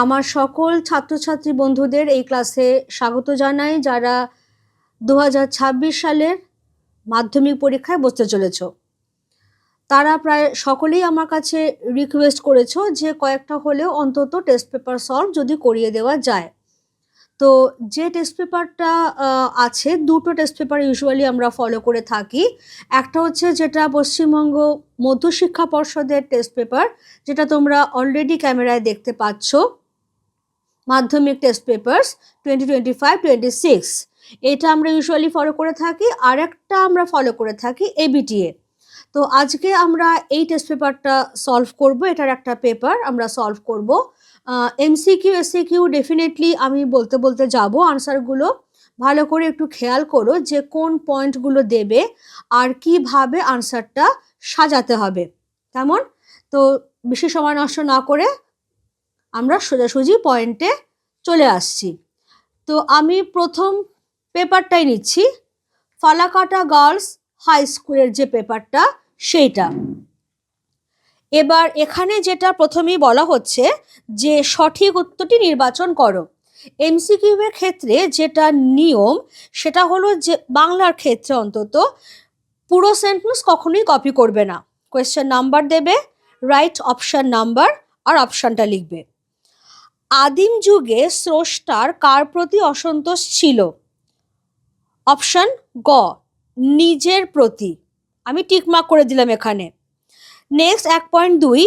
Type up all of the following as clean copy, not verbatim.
আমার সকল ছাত্রছাত্রী বন্ধুদের এই ক্লাসে স্বাগত জানাই, যারা 2026 সালের মাধ্যমিক পরীক্ষায় বসতে চলেছ। তারা প্রায় সকলেই আমার কাছে রিকোয়েস্ট করেছো যে কয়েকটা হলেও অন্তত টেস্ট পেপার সলভ যদি করিয়ে দেওয়া যায়। তো যে টেস্ট পেপারটা আছে, দুটো টেস্ট পেপার ইউজুয়ালি আমরা ফলো করে থাকি। একটা হচ্ছে যেটা পশ্চিমবঙ্গ মধ্যশিক্ষা পর্ষদের টেস্ট পেপার, যেটা তোমরা অলরেডি ক্যামেরায় দেখতে পাচ্ছ, মাধ্যমিক টেস্ট পেপারস 2025-26। এটা আমরা ইউজুয়ালি ফলো করে থাকি। আরেকটা আমরা ফলো করে থাকি এবিটিএ। তো আজকে আমরা এই টেস্ট পেপারটা সলভ করব। এটার একটা পেপার আমরা সলভ করব। এমসিকিউ এসসিকিউ ডেফিনেটলি আমি বলতে বলতে যাব, আনসারগুলো ভালো করে একটু খেয়াল করো যে কোন পয়েন্টগুলো দেবে আর কিভাবে আনসারটা সাজাতে হবে। কেমন? তো বেশি সময় নষ্ট না করে আমরা সোজাসুজি পয়েন্টে চলে আসছি। তো আমি প্রথম পেপারটাই নিচ্ছি, ফালাকাটা গার্লস হাই স্কুলের যে পেপারটা সেইটা। এবার এখানে যেটা প্রথমেই বলা হচ্ছে যে সঠিক উত্তরটি নির্বাচন করো। এমসিকিউ এর ক্ষেত্রে যেটা নিয়ম সেটা হলো যে বাংলার ক্ষেত্রে অন্তত পুরো সেন্টেন্স কখনোই কপি করবে না। কোয়েশ্চেন নাম্বার দেবে, রাইট অপশন নাম্বার আর অপশনটা লিখবে। আদিম যুগে স্রষ্টার কার প্রতি অসন্তোষ ছিল? অপশন গ, নিজের প্রতি। আমি টিকমার্ক করে দিলাম এখানে। নেক্সট 1.2,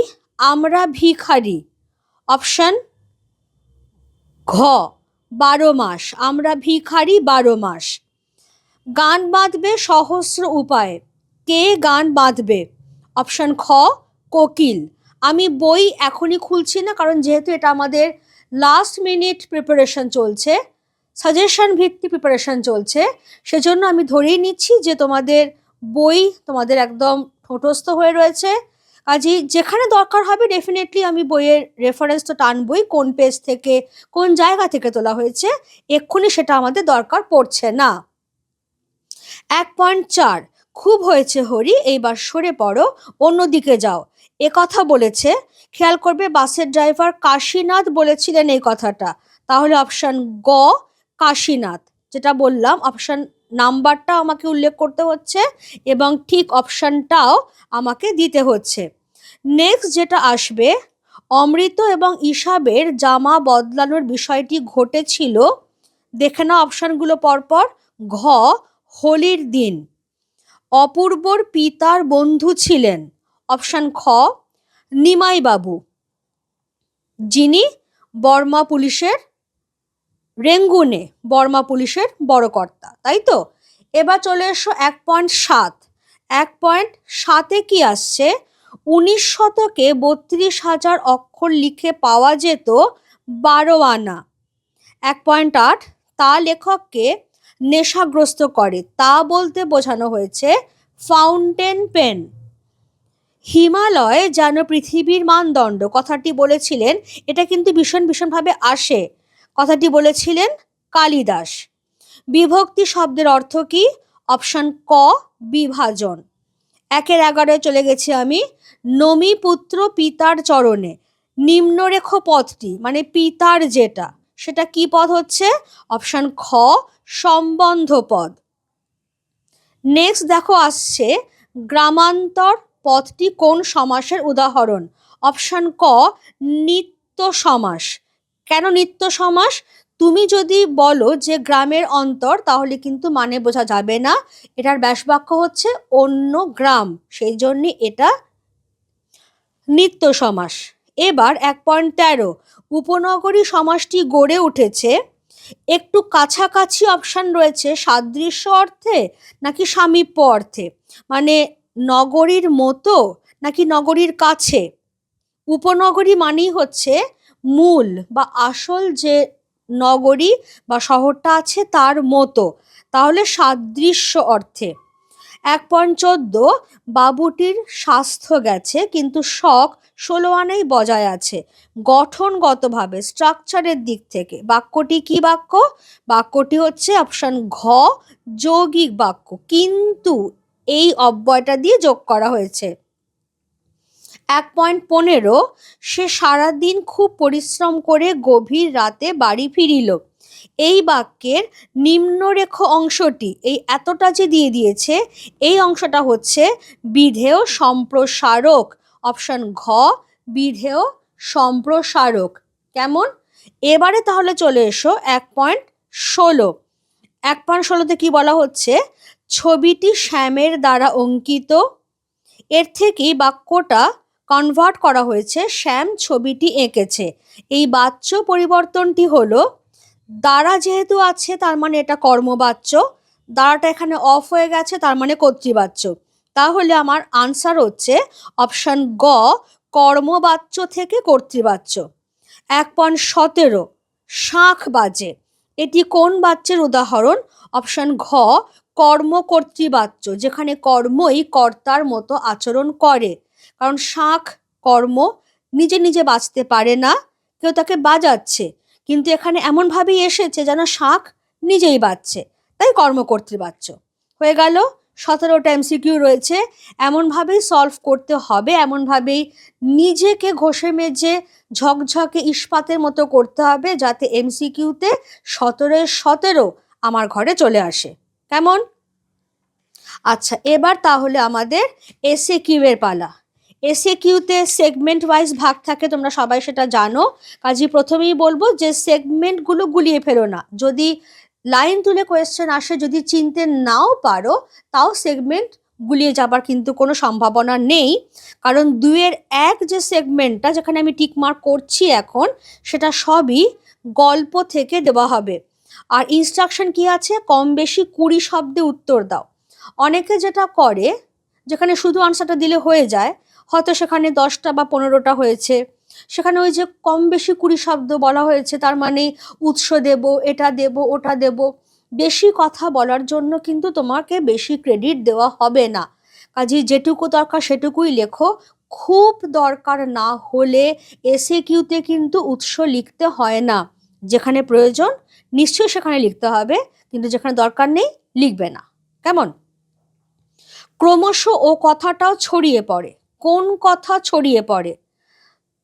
আমরা ভিখারি। অপশন ঘ, 12 মাস। আমরা ভিখারি 12 মাস। গান বাঁধবে সহস্র উপায়ে। কে গান বাঁধবে? অপশন খ, কোকিল। আমি বই এখনই খুলছি না, কারণ যেহেতু এটা আমাদের লাস্ট মিনিট প্রিপারেশন চলছে, সাজেশন ভিত্তিক প্রিপারেশন চলছে, সেজন্য আমি ধরেই নিচ্ছি যে তোমাদের বই তোমাদের একদম ঠোঁটস্থ হয়ে রয়েছে। কাজেই যেখানে দরকার হবে ডেফিনেটলি আমি বইয়ের রেফারেন্স তো টানবই, কোন পেজ থেকে কোন জায়গা থেকে তোলা হয়েছে, এক্ষুনি সেটা আমাদের দরকার পড়ছে না। 1.4, খুব হয়েছে হরি, এইবার সরে পড়ো, অন্যদিকে যাও। এ কথা বলেছে, খেয়াল করবে বাসের ড্রাইভার কাশীনাথ বলেছিলেন এই কথাটা। তাহলে অপশন গ, কাশীনাথ। যেটা বললাম, অপশন নাম্বারটা আমাকে উল্লেখ করতে হচ্ছে এবং ঠিক অপশনটাও আমাকে দিতে হচ্ছে। নেক্সট যেটা আসবে, অমৃত এবং ইসাবের জামা বদলানোর বিষয়টি ঘটেছিল। দেখে নাও অপশনগুলো পরপর। ঘ, হোলির দিন। অপূর্বর পিতার বন্ধু ছিলেন। অপশন খ, নিমাই বাবু, যিনি বর্মা পুলিশের রেঙ্গুনে বর্মা পুলিশের বড় কর্তা, তাই তো? এবার চলে এসো 1.7। 1.7-এ কি আসছে? 19 শতকে 32,000 অক্ষর লিখে পাওয়া যেত 12 আনা। 1.8, তা লেখককে নেশাগ্রস্ত করে। তা বলতে বোঝানো হয়েছে ফাউন্টেন পেন। হিমালয় যেন পৃথিবীর মানদণ্ড, কথাটি বলেছিলেন, এটা কিন্তু ভীষণভাবে আসে, কথাটি বলেছিলেন কালিদাস। বিভক্তি শব্দের অর্থ কি? অপশন ক, বিভাজন। 1-11 চলে গেছি আমি। নমি পুত্র পিতার চরণে। নিম্নরেখ পদটি মানে পিতার যেটা, সেটা কি পদ হচ্ছে? অপশন খ, সম্বন্ধ পদ। নেক্সট দেখো আসছে, গ্রামান্তর পদটি কোন সমাসের উদাহরণ? অপশন ক, নিত্য সমাস। কেন নিত্য সমাস? তুমি যদি বলো যে গ্রামের অন্তর, তাহলে কিন্তু মানে বোঝা যাবে না। এটার ব্যাসবাক্য হচ্ছে অন্য গ্রাম, সেই জন্য এটা নিত্য সমাস। এবার 1.13, উপনগরী সমাসটি গড়ে উঠেছে। একটু কাছাকাছি অপশান রয়েছে, সাদৃশ্য অর্থে নাকি সামীপ্য অর্থে, মানে নগরীর মতো নাকি নগরীর কাছে। উপনগরী মানেই হচ্ছে মূল বা আসল যে নগরী বা শহরটা আছে তার মতো, তাহলে সাদৃশ্য অর্থে। 1.14, বাবুটির স্বাস্থ্য গেছে কিন্তু শখ 16 আনাই বজায় আছে। গঠনগতভাবে স্ট্রাকচারের দিক থেকে বাক্যটি কি বাক্য? বাক্যটি হচ্ছে অপশন ঘ, যৌগিক বাক্য, কিন্তু এই অব্যয়টা দিয়ে যোগ করা হয়েছে। 1.15 সে সারাদিন খুব পরিশ্রম করে গভীর রাতে বাড়ি ফিরিল। এই বাক্যের নিম্নরেখ অংশটি, এই এতটা যে দিয়ে দিয়েছে, এই অংশটা হচ্ছে বিধেয় সম্প্রসারক। অপশন ঘ, বিধেয় সম্প্রসারক। কেমন? এবারে তাহলে চলে এসো 1.16। 1.16তে কি বলা হচ্ছে? ছবিটি শ্যামের দ্বারা অঙ্কিত। এর থেকেই বাক্যটা কনভার্ট করা হয়েছে, শ্যাম ছবিটি এঁকেছে। এই বাচ্য পরিবর্তনটি হলো, দ্বারা যেহেতু আছে তার মানে এটা কর্মবাচ্য, দ্বারাটা এখানে অফ হয়ে গেছে তার মানে কর্তৃবাচ্য। তাহলে আমার আনসার হচ্ছে অপশন গ, কর্মবাচ্য থেকে কর্তৃবাচ্য। 1.17 শাঁখ বাজে, এটি কোন বাচ্যের উদাহরণ? অপশন ঘ, কর্মকর্তৃবাচ্য, যেখানে কর্মই কর্তার মতো আচরণ করে। কারণ শাঁখ কর্ম, নিজে নিজে বাজতে পারে না, কেউ তাকে বাজাচ্ছে, কিন্তু এখানে এমনভাবেই এসেছে যেন শাঁখ নিজেই বাজছে, তাই কর্মকর্তৃবাচ্য হয়ে গেল। 17টা এমসিকিউ রয়েছে, এমনভাবেই সলভ করতে হবে, এমনভাবেই নিজেকে ঘষে মেজে ঝকঝকে ইস্পাতের মতো করতে হবে, যাতে এমসিকিউতে 17 আমার ঘরে চলে আসে। কেমন? আচ্ছা, এবার তাহলে আমাদের এসএ কিউ এর পালা। এসএ কিউতে সেগমেন্ট ওয়াইজ ভাগ থাকে, তোমরা সবাই সেটা জানো। কাজেই প্রথমেই বলবো যে সেগমেন্টগুলো গুলিয়ে ফেলো না। যদি লাইন তুলে কোয়েশ্চেন আসে, যদি চিনতে নাও পারো, তাও সেগমেন্ট গুলিয়ে যাবার কিন্তু কোনো সম্ভাবনা নেই। কারণ 2-1 যে সেগমেন্টটা, যেখানে আমি টিকমার্ক করছি এখন, সেটা সবই গল্প থেকে দেওয়া হবে। আর ইনস্ট্রাকশন কি আছে? কম বেশি 20 শব্দে উত্তর দাও। অনেকে যেটা করে, যেখানে শুধু আনসারটা দিলে হয়ে যায়, হয়তো সেখানে 10টা বা 15টা হয়েছে, সেখানে ওই যে কম বেশি 20 শব্দ বলা হয়েছে, তার মানে উৎস দেব, এটা দেব, ওটা দেব। বেশি কথা বলার জন্য কিন্তু তোমাকে বেশি ক্রেডিট দেওয়া হবে না। কাজেই যেটুকু দরকার সেটুকুই লেখো। খুব দরকার না হলে এসএ কিউতে কিন্তু উৎস লিখতে হয় না। যেখানে প্রয়োজন নিশ্চয়ই সেখানে লিখতে হবে, কিন্তু যেখানে দরকার নেই লিখবে না। কেমন? ক্রমশ ও কথাটাও ছড়িয়ে পড়ে। কোন কথা ছড়িয়ে পড়ে?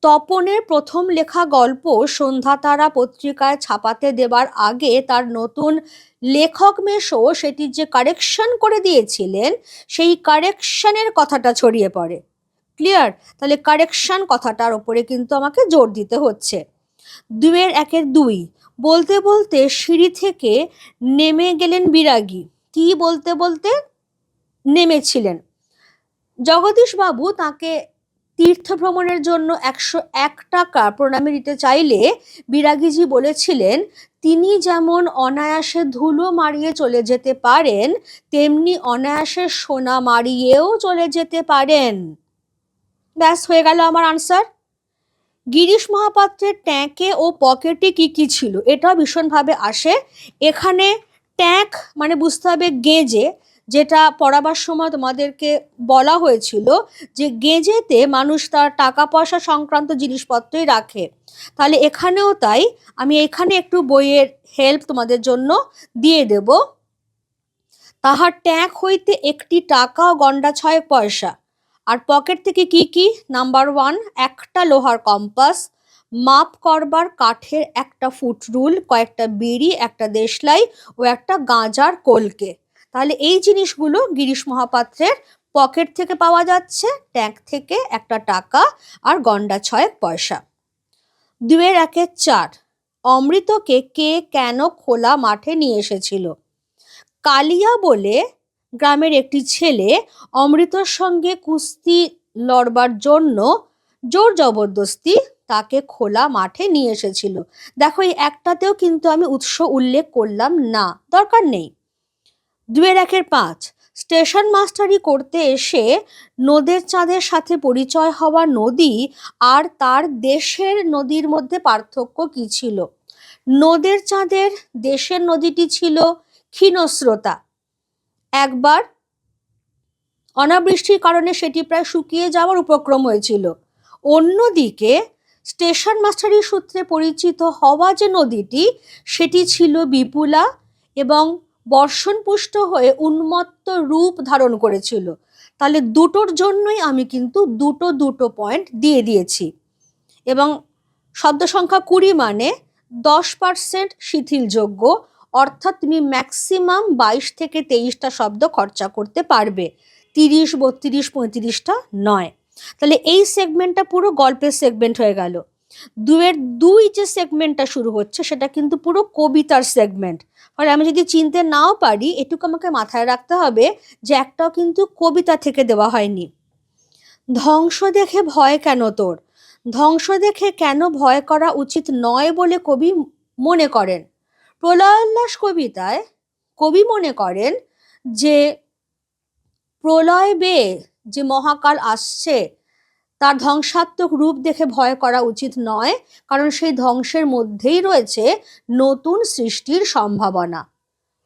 তপনের প্রথম লেখা গল্প সন্ধ্যাতারা পত্রিকায় ছাপাতে দেবার আগে তার নতুন লেখক মেশো সেটির যে কারেকশন করে দিয়েছিলেন, সেই কারেকশনের কথাটা ছড়িয়ে পড়ে। ক্লিয়ার? তাহলে কারেকশন কথাটার ওপরে কিন্তু আমাকে জোর দিতে হচ্ছে। 2-1 বলতে বলতে সিঁড়ি থেকে নেমে গেলেন বিরাগী। কি বলতে বলতে নেমেছিলেন? জগদীশবাবু তাকে তীর্থ ভ্রমণের জন্য 101 টাকা প্রণামী দিতে চাইলে বিরাগীজি বলেছিলেন, তিনি যেমন অনায়াসে ধুলো মারিয়ে চলে যেতে পারেন, তেমনি অনায়াসে সোনা মারিয়েও চলে যেতে পারেন। ব্যাস, হয়ে গেল আমার আনসার। গিরিশ মহাপাত্রের ট্যাঁকে ও পকেটে কি কি ছিল, এটাও ভীষণভাবে আসে। এখানে ট্যাঁক মানে বুঝতে হবে গেঁজে, যেটা পড়াবার সময় তোমাদেরকে বলা হয়েছিল যে গেঁজেতে মানুষ তার টাকা পয়সা সংক্রান্ত জিনিসপত্রই রাখে। তাহলে এখানেও তাই। আমি এখানে একটু বইয়ের হেল্প তোমাদের জন্য দিয়ে দেব। তাহার ট্যাঁক হইতে 1টি টাকা ও গন্ডা 6 পয়সা। আর পকেট থেকে কি কি? নাম্বার 1, একটা লোহার কম্পাস, মাপ করবার কাঠের একটা ফুট রুল, কয়েকটা বিড়ি, একটা দেশলাই ও একটা গাঁজার কলকে। তাহলে এই জিনিসগুলো গিরিশ মহাপাত্রের পকেট থেকে পাওয়া যাচ্ছে, ট্যাঙ্ক থেকে একটা টাকা আর গন্ডা 6 পয়সা। 2-4 অমৃতকে কে কেন খোলা মাঠে নিয়ে এসেছিল? কালিয়া বলে গ্রামের একটি ছেলে অমৃতর সঙ্গে কুস্তি লড়বার জন্য জোর জবরদস্তি তাকে খোলা মাঠে নিয়ে এসেছিল। দেখো, এই একটাতেও কিন্তু আমি উৎস উল্লেখ করলাম না, দরকার নেই। 2-5 স্টেশন মাস্টারি করতে এসে নদের চাঁদের সাথে পরিচয় হওয়া নদী আর তার দেশের নদীর মধ্যে পার্থক্য কি ছিল? নদের চাঁদের দেশের নদীটি ছিল ক্ষীণস্রোতা। একবার অনাবৃষ্টির কারণে সেটি প্রায় শুকিয়ে যাওয়ার উপক্রম হয়েছিল। অন্যদিকে স্টেশন মাস্টারি সূত্রে পরিচিত হওয়া যে নদীটি, সেটি ছিল বিপুলা এবং বর্ষণপুষ্ট হয়ে উন্মত্ত রূপ ধারণ করেছিল। তাহলে দুটোর জন্যই আমি কিন্তু দুটো দুটো পয়েন্ট দিয়ে দিয়েছি। এবং শব্দ সংখ্যা 20 মানে 10% শিথিলযোগ্য, অর্থাৎ তুমি ম্যাক্সিমাম 22 থেকে 23টা শব্দ খরচা করতে পারবে, 30, 32, 35টা নয়। তাহলে এই সেগমেন্টটা পুরো গল্পের সেগমেন্ট হয়ে গেল। 2 যে সেগমেন্টটা শুরু হচ্ছে সেটা কিন্তু পুরো কবিতার সেগমেন্ট। আর আমি যদি চিনতে নাও পারি, এটুকু আমাকে মাথায় রাখতে হবে যে একটাও কিন্তু কবিতা থেকে দেওয়া হয়নি। ধ্বংস দেখে ভয় কেন তোর? ধ্বংস দেখে কেন ভয় করা উচিত নয় বলে কবি মনে করেন? প্রলয়োল্লাস কবিতায় কবি মনে করেন যে প্রলয় বেয়ে যে মহাকাল আসছে তার ধ্বংসাত্মক রূপ দেখে ভয় করা উচিত নয়, কারণ সেই ধ্বংসের মধ্যেই রয়েছে নতুন সৃষ্টির সম্ভাবনা।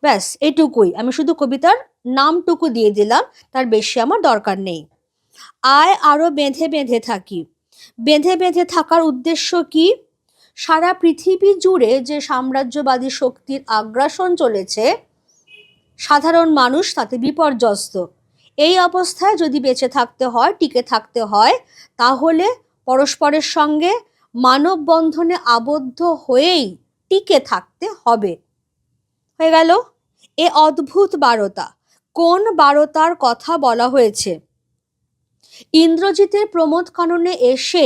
ব্যাস এটুকুই, আমি শুধু কবিতার নামটুকু দিয়ে দিলাম, তার বেশি আমার দরকার নেই। আয় আরো বেঁধে বেঁধে থাকি। বেঁধে বেঁধে থাকার উদ্দেশ্য কি? সারা পৃথিবী জুড়ে যে সাম্রাজ্যবাদী শক্তির আগ্রাসন চলেছে, সাধারণ মানুষ তাতে বিপর্যস্ত। এই অবস্থায় যদি বেঁচে থাকতে হয়, টিকে থাকতে হয়, তাহলে পরস্পরের সঙ্গে মানব বন্ধনে আবদ্ধ হয়েই টিকে থাকতে হবে। হয়ে গেল। এ অদ্ভুত বারতা, কোন বারতার কথা বলা হয়েছে? ইন্দ্রজিতের প্রমোদ কাননে এসে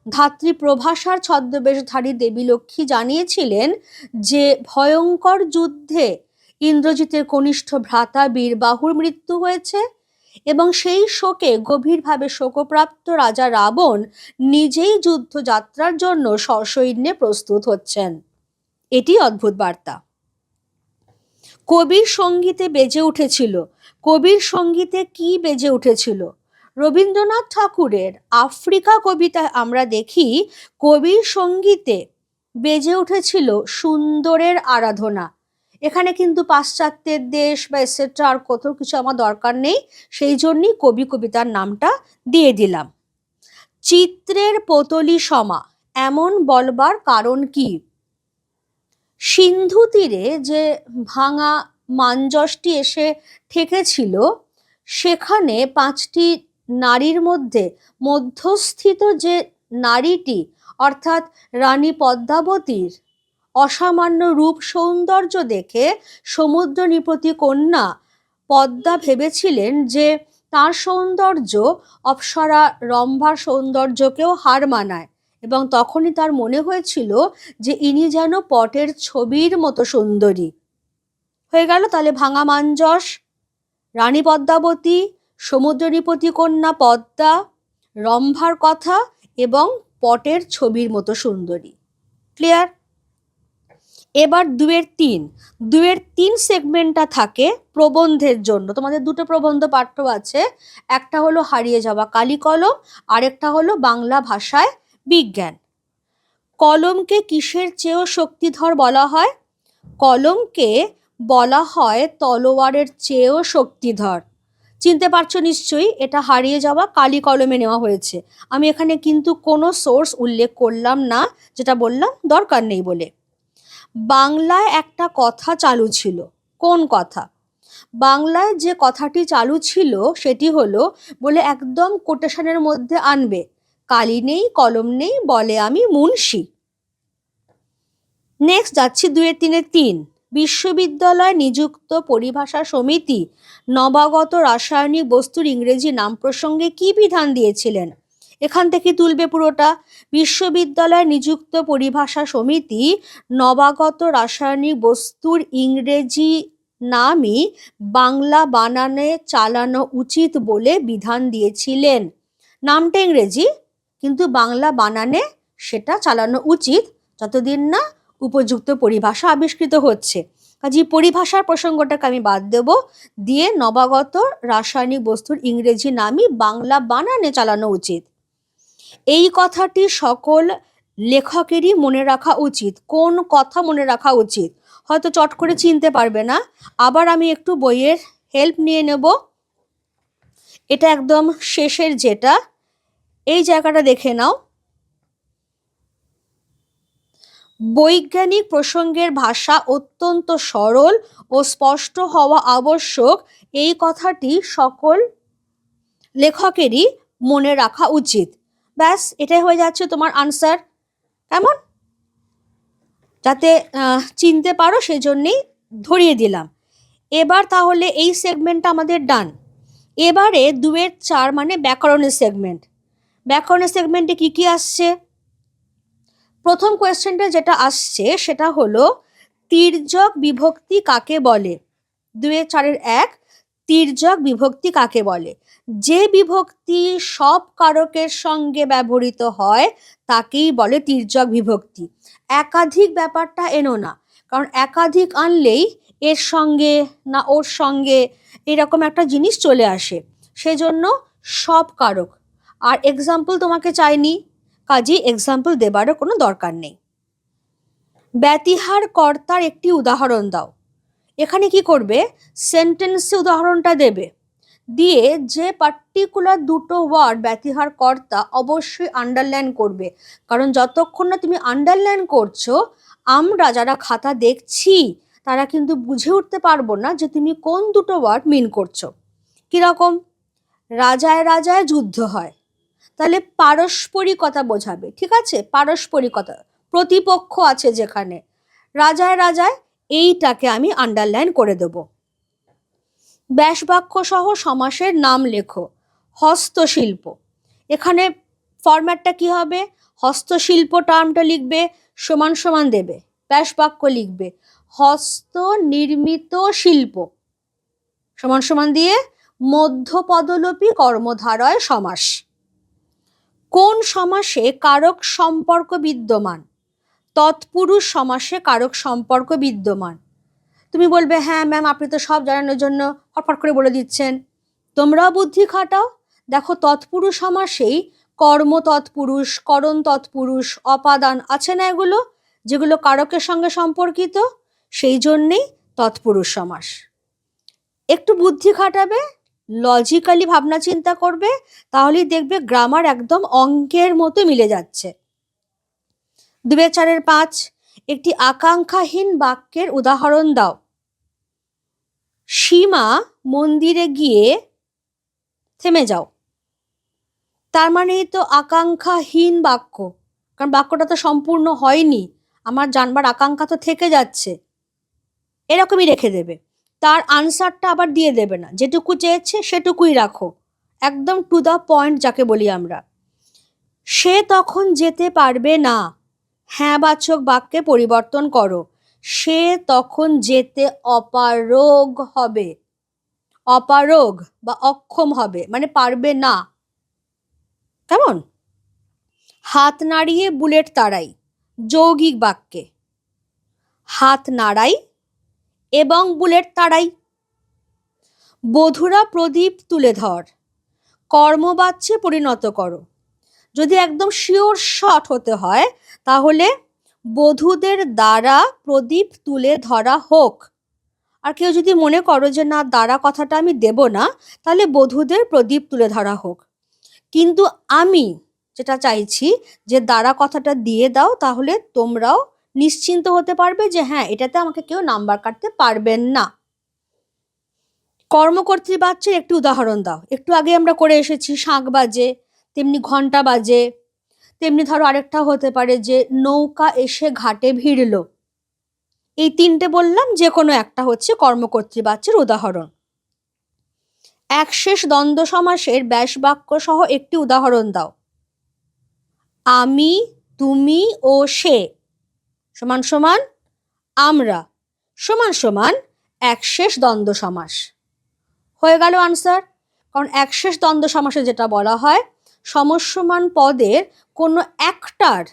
ধাত্রী প্রভাসার ছদ্মবেশধারী দেবী লক্ষ্মী জানিয়েছিলেন যে ভয়ঙ্কর যুদ্ধে ইন্দ্রজিতের কনিষ্ঠ ভ্রাতা বীরবাহুর মৃত্যু হয়েছে, এবং সেই শোকে গভীরভাবে শোকপ্রাপ্ত রাজা রাবণ নিজেই যুদ্ধযাত্রার জন্য সসৈন্যে প্রস্তুত হচ্ছেন। এটি অদ্ভুত বার্তা। কবির সঙ্গীতে বেজে উঠেছিল। কবির সঙ্গীতে কি বেজে উঠেছিল? রবীন্দ্রনাথ ঠাকুরের আফ্রিকা কবিতায় আমরা দেখি কবির সঙ্গীতে বেজে উঠেছিল সুন্দরের আরাধনা। এখানে কিন্তু পাশ্চাত্যের দেশ বা এটসেট্রা আর কোথাও কিছু আমার দরকার নেই, সেই জন্যই কবি কবিতার নামটা দিয়ে দিলাম। চিত্রের পতলি সমা এমন বলবার কারণ কি? সিন্ধু তীরে যে ভাঙা মাঞ্জসটি এসে ঠেকেছিল, সেখানে 5টি নারীর মধ্যে মধ্যস্থিত যে নারীটি, অর্থাৎ রানী পদ্মাবতীর অসামান্য রূপ সৌন্দর্য দেখে সমুদ্র নৃপতি কন্যা পদ্মা ভেবেছিলেন যে তার সৌন্দর্য অপ্সরা রম্ভার সৌন্দর্যকেও হার মানায়, এবং তখনই তার মনে হয়েছিল যে ইনি যেন পটের ছবির মতো সুন্দরী। হয়ে গেল তাহলে ভাঙা মাঞ্জস, রানী পদ্মাবতী, সমুদ্র নৃপতি কন্যা পদ্মা, রম্ভার কথা এবং পটের ছবির মতো সুন্দরী। ক্লিয়ার? এবার 2-3 সেগমেন্টটা থাকে প্রবন্ধের জন্য। তোমাদের দুটো প্রবন্ধ পাঠ্য আছে, একটা হলো হারিয়ে যাওয়া কালি কলম, আরেকটা হলো বাংলা ভাষায় বিজ্ঞান। কলমকে কিসের চেয়েও শক্তিধর বলা হয়? কলমকে বলা হয় তলোয়ারের চেয়েও শক্তিধর। চিনতে পারছো নিশ্চয়ই, এটা হারিয়ে যাওয়া কালি কলমে নেওয়া হয়েছে। আমি এখানে কিন্তু কোনো সোর্স উল্লেখ করলাম না, যেটা বললাম দরকার নেই বলে। বাংলায় একটা কথা চালু ছিল। কোন কথা? বাংলায় যে কথাটি চালু ছিল সেটি হলো, বলে একদম কোটেশনের মধ্যে আনবে, কালি নেই কলম নেই বলে আমি মুন্সি। নেক্সট যাচ্ছি 2-3 বিশ্ববিদ্যালয় নিযুক্ত পরিভাষা সমিতি নবাগত রাসায়নিক বস্তুর ইংরেজি নাম প্রসঙ্গে কি বিধান দিয়েছিলেন? এখান থেকে তুলবে পুরোটা। বিশ্ববিদ্যালয় নিযুক্ত পরিভাষা সমিতি নবাগত রাসায়নিক বস্তুর ইংরেজি নামই বাংলা বানানে চালানো উচিত বলে বিধান দিয়েছিলেন। নামটা ইংরেজি, কিন্তু বাংলা বানানে সেটা চালানো উচিত, যতদিন না উপযুক্ত পরিভাষা আবিষ্কৃত হচ্ছে। কাজে পরিভাষার প্রসঙ্গটাকে আমি বাদ দেব, দিয়ে নবাগত রাসায়নিক বস্তুর ইংরেজি নামই বাংলা বানানে চালানো উচিত। এই কথাটি সকল লেখকেরই মনে রাখা উচিত। কোন কথা মনে রাখা উচিত? হয়তো চট করে চিনতে পারবে না, আবার আমি একটু বইয়ের হেল্প নিয়ে নেব। এটা একদম শেষের যেটা, এই জায়গাটা দেখে নাও। বৈজ্ঞানিক প্রসঙ্গের ভাষা অত্যন্ত সরল ও স্পষ্ট হওয়া আবশ্যক, এই কথাটি সকল লেখকেরই মনে রাখা উচিত। ব্যাস, এটাই হয়ে যাচ্ছে তোমার আনসার। কেমন? যাতে চিনতে পারো সেই জন্যেই ধরিয়ে দিলাম। এবার তাহলে এই সেগমেন্টটা আমাদের ডান। এবারে 2-4 মানে ব্যাকরণের সেগমেন্ট। ব্যাকরণের সেগমেন্টে কি কি আসছে? প্রথম কোয়েশ্চেনটা যেটা আসছে সেটা হলো তির্যক বিভক্তি কাকে বলে? 2-4 তির্যক বিভক্তি কাকে বলে? যে বিভক্তি সব কারকের সঙ্গে ব্যবহৃত হয় তাকেই বলে তির্যক বিভক্তি। একাধিক ব্যাপারটা এনো না, কারণ একাধিক আনলেই এর সঙ্গে না ওর সঙ্গে এরকম একটা জিনিস চলে আসে, সেজন্য সব কারক। আর এক্সাম্পল তোমাকে চাইনি, কাজেই এক্সাম্পল দেবারও কোনো দরকার নেই। ব্যতিহার কর্তার একটি উদাহরণ দাও। এখানে কি করবে? সেন্টেন্সে উদাহরণটা দেবে, দিয়ে যে পার্টিকুলার দুটো ওয়ার্ড ব্যতিহার কর্তা অবশ্যই আন্ডারলাইন করবে, কারণ যতক্ষণ না তুমি আন্ডারলাইন করছো আমরা যারা খাতা দেখছি তারা কিন্তু বুঝে উঠতে পারবো না যে তুমি কোন দুটো ওয়ার্ড মিন করছো। কিরকম? রাজায় রাজায় যুদ্ধ হয়, তাহলে পারস্পরিকতা বোঝাবে, ঠিক আছে? পারস্পরিকতা, প্রতিপক্ষ আছে যেখানে, রাজায় রাজায়, এইটাকে আমি আন্ডারলাইন করে দেব। ব্যাসবাক্য সহ সমাসের নাম লেখো। হস্তশিল্প, এখানে ফরম্যাটটা কি হবে? হস্তশিল্প টার্মটা লিখবে, সমান সমান দেবে, ব্যাসবাক্য লিখবে হস্ত নির্মিত শিল্প, সমান সমান দিয়ে মধ্যপদলোপী কর্মধারয় সমাস। কোন সমাসে কারক সম্পর্ক বিদ্যমান? তৎপুরুষ সমাসে কারক সম্পর্ক বিদ্যমান। তুমি বলবে হ্যাঁ ম্যাম আপনি তো সব জানানোর জন্য ফটফট করে বলে দিচ্ছেন, তোমরাও বুদ্ধি খাটাও। দেখো তৎপুরুষ সমাসেই কর্ম তৎপুরুষ, করণ তৎপুরুষ, অপাদান আছে না এগুলো, যেগুলো কারকের সঙ্গে সম্পর্কিত, সেই জন্যেই তৎপুরুষ সমাস। একটু বুদ্ধি খাটাবে, লজিক্যালি ভাবনা চিন্তা করবে, তাহলেই দেখবে গ্রামার একদম অঙ্কের মতো মিলে যাচ্ছে। 2-4 একটি আকাঙ্ক্ষাহীন বাক্যের উদাহরণ দাও। সীমা মন্দিরে গিয়ে থেমে যাও, তার মানেই তো আকাঙ্ক্ষাহীন বাক্য, কারণ বাক্যটা তো সম্পূর্ণ হয়নি, আমার জানবার আকাঙ্ক্ষা তো থেকে যাচ্ছে, এরকমই রেখে দেবে। তার আনসারটা আবার দিয়ে দেবে না, যেটুকু চেয়েছে সেটুকুই রাখো, একদম টু দ্য পয়েন্ট যাকে বলি আমরা। সে তখন যেতে পারবে না, হ্যাঁ বাচক বাক্যে পরিবর্তন করো। সে তখন যেতে অপারগ হবে, অপারগ বা অক্ষম হবে মানে পারবে না। কেমন? হাত নাড়িয়ে বুলেট তাড়াই, যৌগিক বাক্যে হাত নাড়াই এবং বুলেট তাড়াই। বধূরা প্রদীপ তুলে ধর, কর্মবাচ্যে পরিণত করো। যদি একদম শিওর শট হতে হয় তাহলে বধূদের দ্বারা প্রদীপ তুলে ধরা হোক। আর কেউ যদি মনে করো যে না দ্বারা কথাটা আমি দেব না, তাহলে বধূদের প্রদীপ তুলে ধরা হোক। কিন্তু আমি যেটা চাইছি যে দ্বারা কথাটা দিয়ে দাও, তাহলে তোমরাও নিশ্চিন্ত হতে পারবে যে হ্যাঁ এটাতে আমাকে কেউ নাম্বার কাটতে পারবেন না। কর্মকর্তৃবাচ্যের একটি উদাহরণ দাও। একটু আগে আমরা করে এসেছি শাঁখ বাজে, তেমনি ঘন্টা বাজে, তেমনি ধরো আরেকটা হতে পারে যে নৌকা এসে ঘাটে ভিড়ল। এই 3টে বললাম, যে কোনো একটা হচ্ছে কর্মকর্তৃবাচ্যের উদাহরণ। একশেষ দ্বন্দ্ব সমাসের ব্যাসবাক্য সহ একটি উদাহরণ দাও। আমি, তুমি ও সে সমান সমান আমরা সমান সমান একশেষ দ্বন্দ্ব সমাস। হয়ে গেল আনসার। কারণ একশেষ দ্বন্দ্ব সমাসে যেটা বলা হয়, সমস্যমান পদের কোনো একটার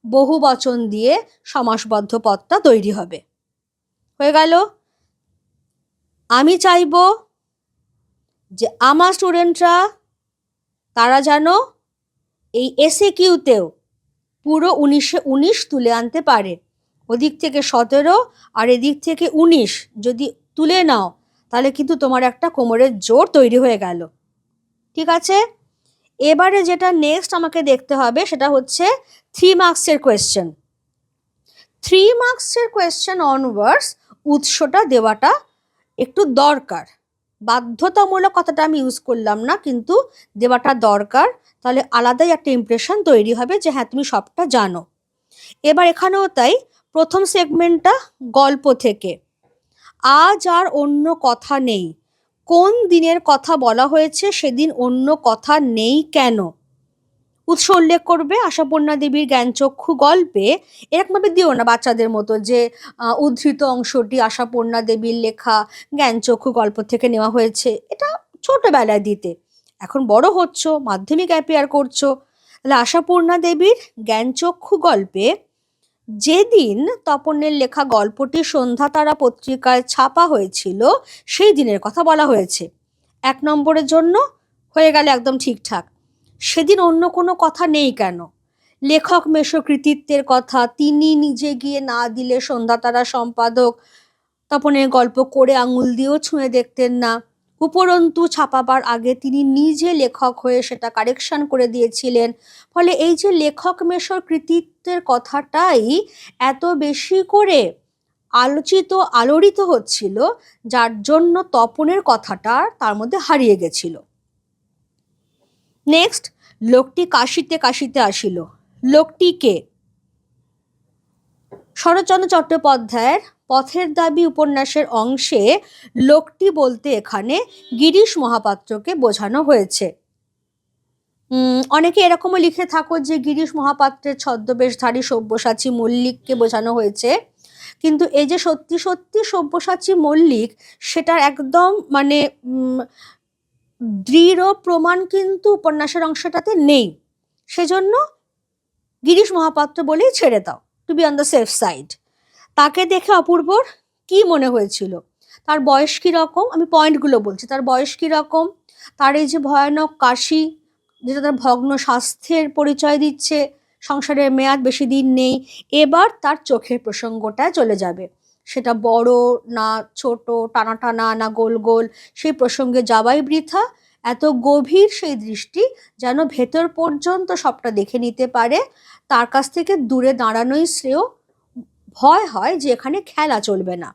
বহু বচন দিয়ে সমাসবদ্ধ পদটা তৈরি হবে। হয়ে গেল। আমি চাইব যে আমার স্টুডেন্টরা তারা যেন এই এসএকিউতেও পুরো 19-19 তুলে আনতে পারে। ওদিক থেকে 17 আর এদিক থেকে 19 যদি তুলে নাও তাহলে কিন্তু তোমার একটা কোমরের জোর তৈরি হয়ে গেল। ঠিক আছে, এবারে যেটা নেক্সট আমাকে দেখতে হবে সেটা হচ্ছে 3 মার্কসের কোয়েশ্চেন। 3 মার্কসের কোয়েশ্চেন অনওয়ার্ডস উৎসটা দেওয়াটা একটু দরকার। বাধ্যতামূলক কথাটা আমি ইউজ করলাম না, কিন্তু দেওয়াটা দরকার, তাহলে আলাদাই একটা ইমপ্রেশন তৈরি হবে যে হ্যাঁ তুমি সবটা জানো। এবার এখানেও তাই, প্রথম সেগমেন্টটা গল্প থেকে। আজ আর অন্য কথা নেই, কোন দিনের কথা বলা হয়েছে, সেদিন অন্য কথা নেই কেন? উৎস উল্লেখ করবে। আশাপূর্ণা দেবীর জ্ঞানচক্ষু গল্পে এরকমভাবে দিও না বাচ্চাদের মতো যে উদ্ধৃত অংশটি আশাপূর্ণা দেবীর লেখা জ্ঞানচক্ষু গল্প থেকে নেওয়া হয়েছে, এটা ছোটবেলায় দিতে। এখন বড় হচ্ছ, মাধ্যমিক অ্যাপিয়ার করছো, তাহলে আশাপূর্ণা দেবীর জ্ঞানচক্ষু গল্পে যেদিন তপনের লেখা গল্পটি সন্ধ্যাতারা পত্রিকায় ছাপা হয়েছিল সেই দিনের কথা বলা হয়েছে। 1 নম্বরের জন্য হয়ে গেল একদম ঠিকঠাক। সেদিন অন্য কোনো কথা নেই কেন? লেখক মেশো কৃতিত্বের কথা তিনি নিজে গিয়ে না দিলে সন্ধ্যাতারা সম্পাদক তপনের গল্প করে আঙুল দিয়েও ছুঁয়ে দেখতেন না। উপরন্তু ছাপাবার আগে তিনি নিজে লেখক হয়ে সেটা কারেকশন করে দিয়েছিলেন। ফলে এই যে লেখক মেশোর কৃতিত্বের কথাটাই এত বেশি করে আলোচিত আলোড়িত হচ্ছিল, যার জন্য তপনের কথাটা তার মধ্যে হারিয়ে গেছিল। নেক্সট, লোকটি কাশিতে কাশিতে আসিল। লোকটি কে? শরৎচন্দ্র চট্টোপাধ্যায়ের পথের দাবি উপন্যাসের অংশে লোকটি বলতে এখানে গিরিশ মহাপাত্রকে বোঝানো হয়েছে। অনেকে এরকমও লিখে থাকো যে গিরিশ মহাপাত্রের ছদ্মবেশধারী সব্যসাচী মল্লিককে বোঝানো হয়েছে, কিন্তু এই যে সত্যি সত্যি সব্যসাচী মল্লিক সেটার একদম মানে দৃঢ় প্রমাণ কিন্তু উপন্যাসের অংশটাতে নেই, সেজন্য গিরিশ মহাপাত্র বলেই ছেড়ে দাও, to be on the safe side. তাকে দেখে অপূর্বর কি মনে হয়েছিল? তার বয়স কী রকম? আমি পয়েন্টগুলো বলছি। তার বয়স কী রকম? তার এই যে ভয়ানক কাশি, যেটা তার ভগ্ন স্বাস্থ্যের পরিচয় দিচ্ছে, সংসারের মেয়াদ বেশি দিন নেই, এবার তার চোখের প্রসঙ্গটায় চলে যাবে। সেটা বড় না ছোট, টানা টানা না গোল গোল, সেই প্রসঙ্গে যাওয়াই বৃথা। এত গভীর সেই দৃষ্টি যেন ভেতর পর্যন্ত সবটা দেখে নিতে পারে, তার কাছ থেকে দূরে দাঁড়ানোই শ্রেয়। ভয় হয় যে এখানে খেলা চলবে না।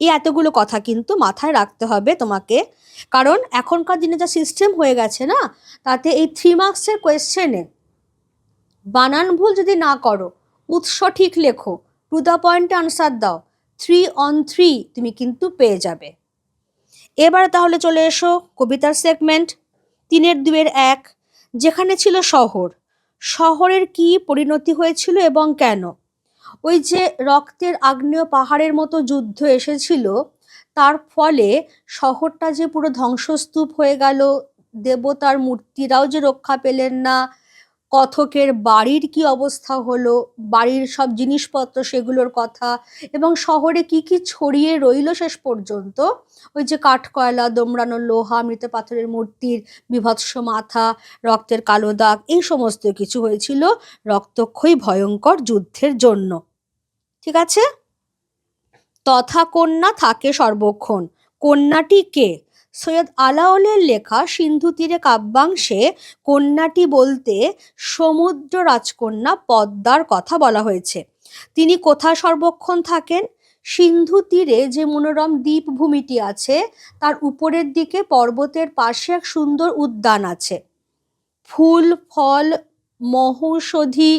এই এতগুলো কথা কিন্তু মাথায় রাখতে হবে তোমাকে, কারণ এখনকার দিনে যা সিস্টেম হয়ে গেছে না, তাতে এই 3 মার্কসের কোয়েশ্চেনে বানান ভুল যদি না করো, উৎস ঠিক লেখো, টু দ্য পয়েন্টে আনসার দাও, 3 on 3 তুমি কিন্তু পেয়ে যাবে। এবারে তাহলে চলে এসো কবিতার সেগমেন্ট 3-2-1, যেখানে ছিল শহর। শহরের কি পরিণতি হয়েছিল এবং কেন? ওই যে রক্তের আগ্নেয় পাহাড়ের মতো যুদ্ধ এসেছিল, তার ফলে শহরটা যে পুরো ধ্বংসস্তূপ হয়ে গেল, দেবতার মূর্তিরাও যে রক্ষা পেলেন না, কথকের বাড়ির কি অবস্থা হলো, বাড়ির সব জিনিসপত্র সেগুলোর কথা, এবং শহরে কি কি ছড়িয়ে রইল শেষ পর্যন্ত, ওই যে কাঠকয়লা, দোমড়ানো লোহা, মৃত পাথরের মূর্তির বিভৎস মাথা, রক্তের কালো দাগ, এই সমস্ত কিছু হয়েছিল রক্তক্ষয়ী ভয়ঙ্কর যুদ্ধের জন্য। ঠিক আছে? তথা কন্যা থাকে সর্বক্ষণ। কন্যাটি কে? সৈয়দ আলাওলের লেখা সিন্ধু তীরে কাব্যাংশে কন্যাটি বলতে সমুদ্র রাজকন্যা পদ্মার কথা বলা হয়েছে। তিনি কোথায় সর্বক্ষণ থাকেন? সিন্ধু তীরে যে মনোরম দ্বীপভূমিটি আছে, তার উপরের দিকে পর্বতের পাশে এক সুন্দর উদ্যান আছে। ফুল ফল মহৌষধি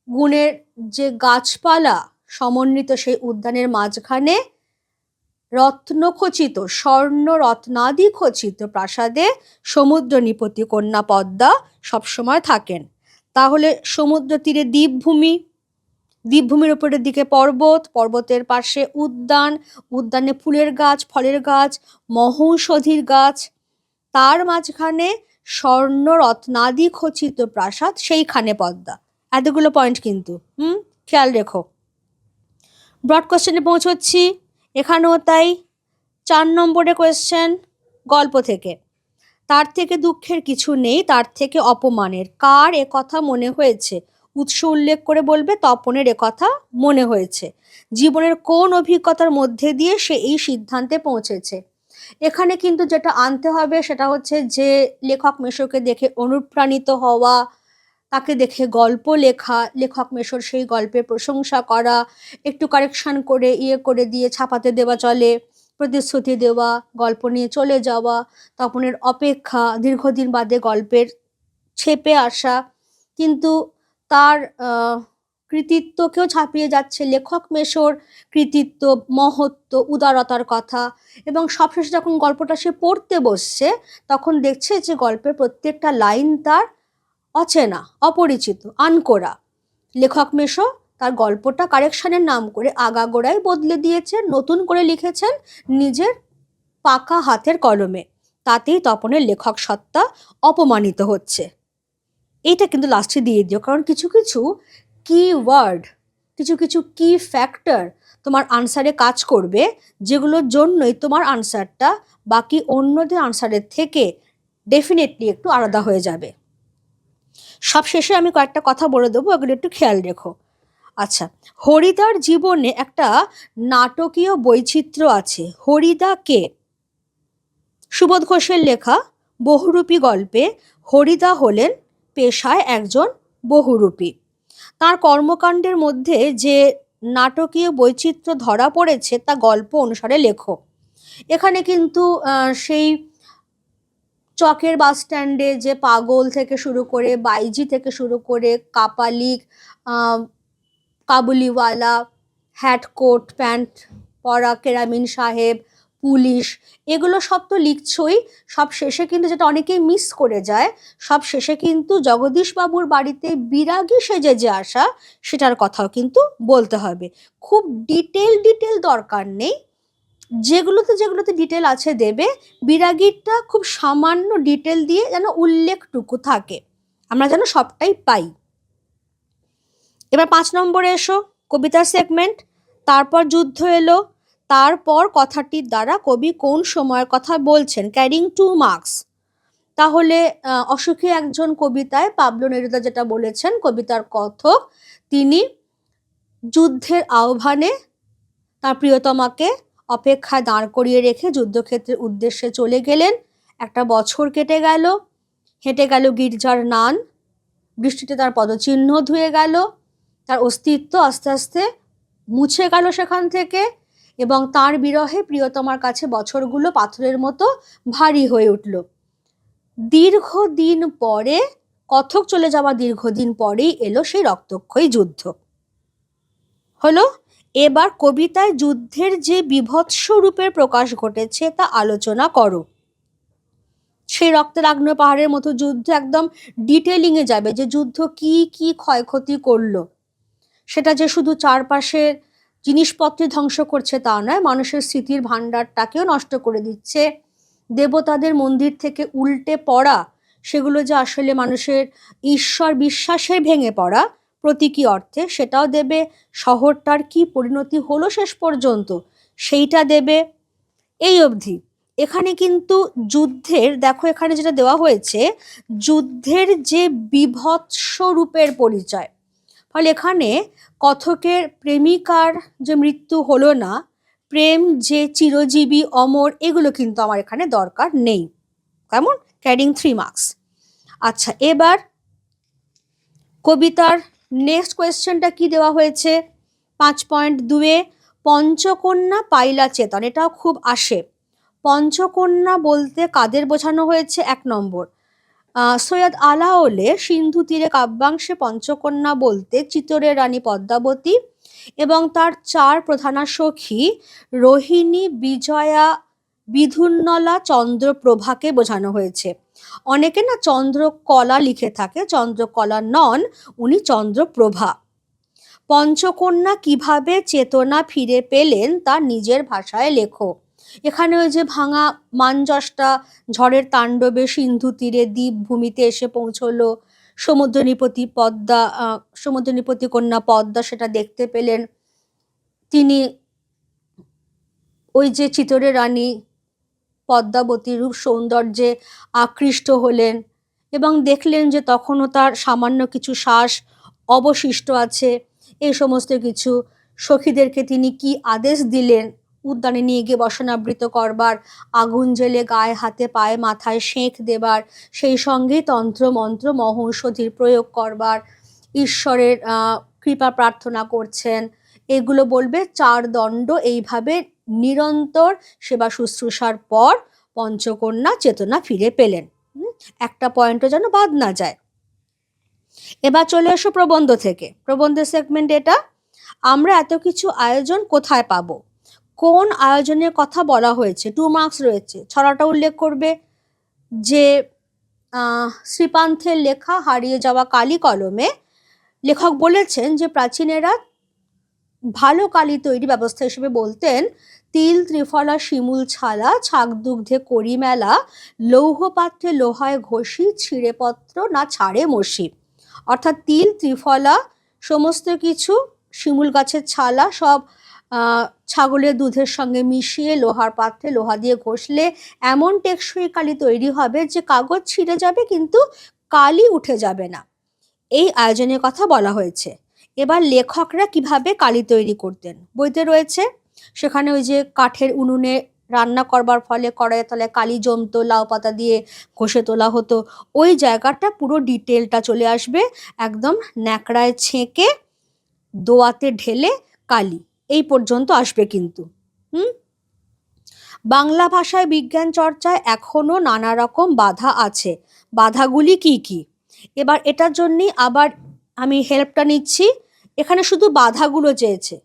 গুণের যে গাছপালা সমন্বিত সেই উদ্যানের মাঝখানে রত্নখচিত, স্বর্ণ রত্নাদি খচিত প্রাসাদে সমুদ্র নিপতি কন্যা পদ্মা সবসময় থাকেন। তাহলে সমুদ্র তীরে দ্বীপভূমি, দ্বীপভূমির উপরের দিকে পর্বত, পর্বতের পাশে উদ্যান, উদ্যানে ফুলের গাছ, ফলের গাছ, মহৌষধির গাছ, তার মাঝখানে স্বর্ণ রত্নাদি খচিত প্রাসাদ, সেইখানে পদ্মা। এতগুলো পয়েন্ট কিন্তু খেয়াল রেখো। ব্রড কোশ্চেনে পৌঁছচ্ছি, এখানেও তাই। 4 নম্বরের কোয়েশ্চেন গল্প থেকে। তার থেকে দুঃখের কিছু নেই, তার থেকে অপমানের। কার এ কথা মনে হয়েছে? উৎস উল্লেখ করে বলবে তপনের এ কথা মনে হয়েছে। জীবনের কোন অভিজ্ঞতার মধ্যে দিয়ে সে এই সিদ্ধান্তে পৌঁছেছে? এখানে কিন্তু যেটা আনতে হবে সেটা হচ্ছে যে লেখক মেশোকে দেখে অনুপ্রাণিত হওয়া, তাকে দেখে গল্প লেখা, লেখক মেশোর সেই গল্পের প্রশংসা করা, একটু কারেকশন করে করে দিয়ে ছাপাতে দেওয়া চলে, প্রতিশ্রুতি দেওয়া, গল্প নিয়ে চলে যাওয়া, তপনের অপেক্ষা, দীর্ঘদিন বাদে গল্পের ছেপে আসা, কিন্তু তার কৃতিত্বকেও ছাপিয়ে যাচ্ছে লেখক মেশোর কৃতিত্ব, মহত্ব, উদারতার কথা। এবং সবশেষে যখন গল্পটা সে পড়তে বসছে, তখন দেখছে যে গল্পের প্রত্যেকটা লাইন তার অচেনা, অপরিচিত, আনকোরা। লেখক মেশো তার গল্পটা কারেকশনের নাম করে আগাগোড়াই বদলে দিয়েছেন, নতুন করে লিখেছেন নিজের পাকা হাতের কলমে। তাতেই তপনের লেখক সত্তা অপমানিত হচ্ছে। এইটা কিন্তু লাস্টে দিয়ে দিও, কারণ কিছু কিছু কি ওয়ার্ড, কিছু কিছু কি ফ্যাক্টর তোমার আনসারে কাজ করবে, যেগুলোর জন্যই তোমার আনসারটা বাকি অন্যদের আনসারের থেকে ডেফিনেটলি একটু আলাদা হয়ে যাবে। সবশেষে আমি কয়েকটা কথা বলে দেবো, এগুলো একটু খেয়াল রেখো। আচ্ছা, হরিদার জীবনে একটা নাটকীয় বৈচিত্র্য আছে। হরিদা কে? সুবোধ ঘোষের লেখা বহুরূপী গল্পে হরিদা হলেন পেশায় একজন বহুরূপী। তার কর্মকাণ্ডের মধ্যে যে নাটকীয় বৈচিত্র্য ধরা পড়েছে তা গল্প অনুসারে লেখো। এখানে কিন্তু সেই চকের বাস স্ট্যান্ডে যে পাগল থেকে শুরু করে, বাইজি থেকে শুরু করে, কাপালিক, কাবুলিওয়ালা, হ্যাট কোট প্যান্ট পরা কেরামিন সাহেব, পুলিশ, এগুলো সব তো লিখছই। সব শেষে কিন্তু, যেটা অনেকেই মিস করে যায়, সব শেষে কিন্তু জগদীশবাবুর বাড়িতে বিরাগী সেজে যে আসা, সেটার কথাও কিন্তু বলতে হবে। খুব ডিটেল দরকার নেই, যেগুলোতে ডিটেল আছে দেবে। বিরাগীরটা খুব সামান্য ডিটেল দিয়ে যেন উল্লেখটুকু থাকে, আমরা যেন সবটাই পাই। এবার 5 নম্বরে এসো, কবিতার সেগমেন্ট। তারপর যুদ্ধ এলো, তারপর কথাটির দ্বারা কবি কোন সময়ের কথা বলছেন, ক্যারিং 2 মার্কস। তাহলে অসুখী একজন কবিতায় পাবলো নেরুদা যেটা বলেছেন, কবিতার কথক, তিনি যুদ্ধের আহ্বানে তার প্রিয়তমাকে অপেক্ষায় দাঁড় করিয়ে রেখে যুদ্ধক্ষেত্রের উদ্দেশ্যে চলে গেলেন। একটা বছর কেটে গেল, হেঁটে গেল গির্জার নান, বৃষ্টিতে তার পদচিহ্ন ধুয়ে গেল, তার অস্তিত্ব আস্তে আস্তে মুছে গেল সেখান থেকে, এবং তার বিরহে প্রিয়তমার কাছে বছরগুলো পাথরের মতো ভারী হয়ে উঠল। দীর্ঘদিন পরে, কথক চলে যাওয়া দীর্ঘদিন পরেই এলো সেই রক্তক্ষয়ী যুদ্ধ। হলো, এবার কবিতায় যুদ্ধের যে বীভৎস রূপের প্রকাশ ঘটেছে তা আলোচনা করো। সেই রক্তের আগ্নেয় পাহাড়ের মতো যুদ্ধ একদম ডিটেলিংয়ে যাবে, যে যুদ্ধ কি কি ক্ষয়ক্ষতি করলো। সেটা যে শুধু চারপাশের জিনিসপত্রে ধ্বংস করছে তা নয়, মানুষের স্মৃতির ভাণ্ডারটাকেও নষ্ট করে দিচ্ছে। দেবতাদের মন্দির থেকে উল্টে পড়া, সেগুলো যে আসলে মানুষের ঈশ্বর বিশ্বাসের ভেঙে পড়া প্রতীকী অর্থে, সেটাও দেবে। শহরটার কি পরিণতি হলো শেষ পর্যন্ত, সেইটা দেবে। এই অবধি। এখানে কিন্তু যুদ্ধের, দেখো এখানে যেটা দেওয়া হয়েছে, যুদ্ধের যে বীভৎস রূপের পরিচয়। ফলে এখানে কথকের প্রেমিকার যে মৃত্যু হলো না, প্রেম যে চিরজীবী অমর, এগুলো কিন্তু আমার এখানে দরকার নেই। কেমন? Carrying 3 marks. আচ্ছা, এবার কবিতার নেক্সট কোয়েশ্চেনটা কি দেওয়া হয়েছে 5.2-এ, পঞ্চকন্যা পাইলা চেতন। এটাও খুব আসে। পঞ্চকন্যা বলতে কাদের বোঝানো হয়েছে? 1 নম্বর, সৈয়দ আলাওলে সিন্ধু তীরে কাব্যাংশে পঞ্চকন্যা বলতে চিতোরের রানী পদ্মাবতী এবং তার 4 প্রধানা সখী রোহিণী, বিজয়া, বিধুন্নলা, চন্দ্রপ্রভাকে বোঝানো হয়েছে। অনেকে না চন্দ্রকলা লিখে থাকে, চন্দ্রকলা নন, উনি চন্দ্রপ্রভা। পঞ্চকন্যা কিভাবে চেতনা ফিরে পেলেন তা নিজের ভাষায় লেখো। এখানে ওই যে ভাঙা মানজসটা ঝড়ের তাণ্ডবে সিন্ধু তীরে দ্বীপভূমিতে এসে পৌঁছলো, সমুদ্রনিপতি কন্যা পদ্মা সেটা দেখতে পেলেন। তিনি ওই যে চিতোরের রানী পদ্মাবতীর রূপ সৌন্দর্যে আকৃষ্ট হলেন এবং দেখলেন যে তখনও তার সামান্য কিছু শ্বাস অবশিষ্ট আছে। এই সমস্ত কিছু সখীদেরকে তিনি কি আদেশ দিলেন? উদ্যানে নিয়ে গিয়ে বসনাবৃত করবার, আগুন জেলে গায়ে হাতে পায়ে মাথায় সেঁক দেবার, সেই সঙ্গেই তন্ত্র মন্ত্র মহৌষধির প্রয়োগ করবার, ঈশ্বরের কৃপা প্রার্থনা করছেন এগুলো বলবে চার দণ্ড। এইভাবে নিরন্তর সেবা শুশ্রূষার পর পঞ্চকন্যা চেতনা ফিরে পেলেন। একটা পয়েন্টও যেন বাদ না যায়। এবার চলে এসো প্রবন্ধ থেকে। প্রবন্ধের সেগমেন্ট এটা। আমরা এত কিছু আয়োজন কোথায় পাবো? কোন আয়োজনের কথা বলা হয়েছে? 2 মার্কস রয়েছে। ছড়াটা উল্লেখ করবে যে শ্রীপান্থের লেখা হারিয়ে যাওয়া কালি কলমে লেখক বলেছেন যে প্রাচীনেরা ভালো কালি তৈরি ব্যবস্থা হিসেবে বলতেন তিল, ত্রিফলা, শিমুল ছালা, ছাগ দুগ্ধে করি মেলা, লৌহ পাত্রে লোহায় ঘষি, ছিঁড়ে পত্র না ছাড়ে মসি। অর্থাৎ তিল, ত্রিফলা সমস্ত কিছু, শিমুল গাছের ছালা সব ছাগলের দুধের সঙ্গে মিশিয়ে লোহার পাত্রে লোহা দিয়ে ঘষলে এমন টেকসই কালি তৈরি হবে যে কাগজ ছিঁড়ে যাবে কিন্তু কালি উঠে যাবে না। এই আয়োজনের কথা বলা হয়েছে। এবার লেখকরা কিভাবে কালি তৈরি করতেন বইতে রয়েছে। সেখানে ওই যে কাঠের উনুনে রান্না করবার ফলে কড়াইয়ের তলায় কালি জমতো, লাউ পাতা দিয়ে ঘষে তোলা হতো, ওই জায়গাটা পুরো ডিটেলটা চলে আসবে। একদম ন্যাকড়ায় ছেঁকে দোয়াতে ঢেলে কালি, এই পর্যন্ত আসবে কিন্তু। বাংলা ভাষায় বিজ্ঞান চর্চায় এখনো নানা রকম বাধা আছে। বাধাগুলি কি কি? এবার এটার জন্যই আবার আমি হেল্পটা নিচ্ছি। এখানে শুধু বাধাগুলো চেয়েছে,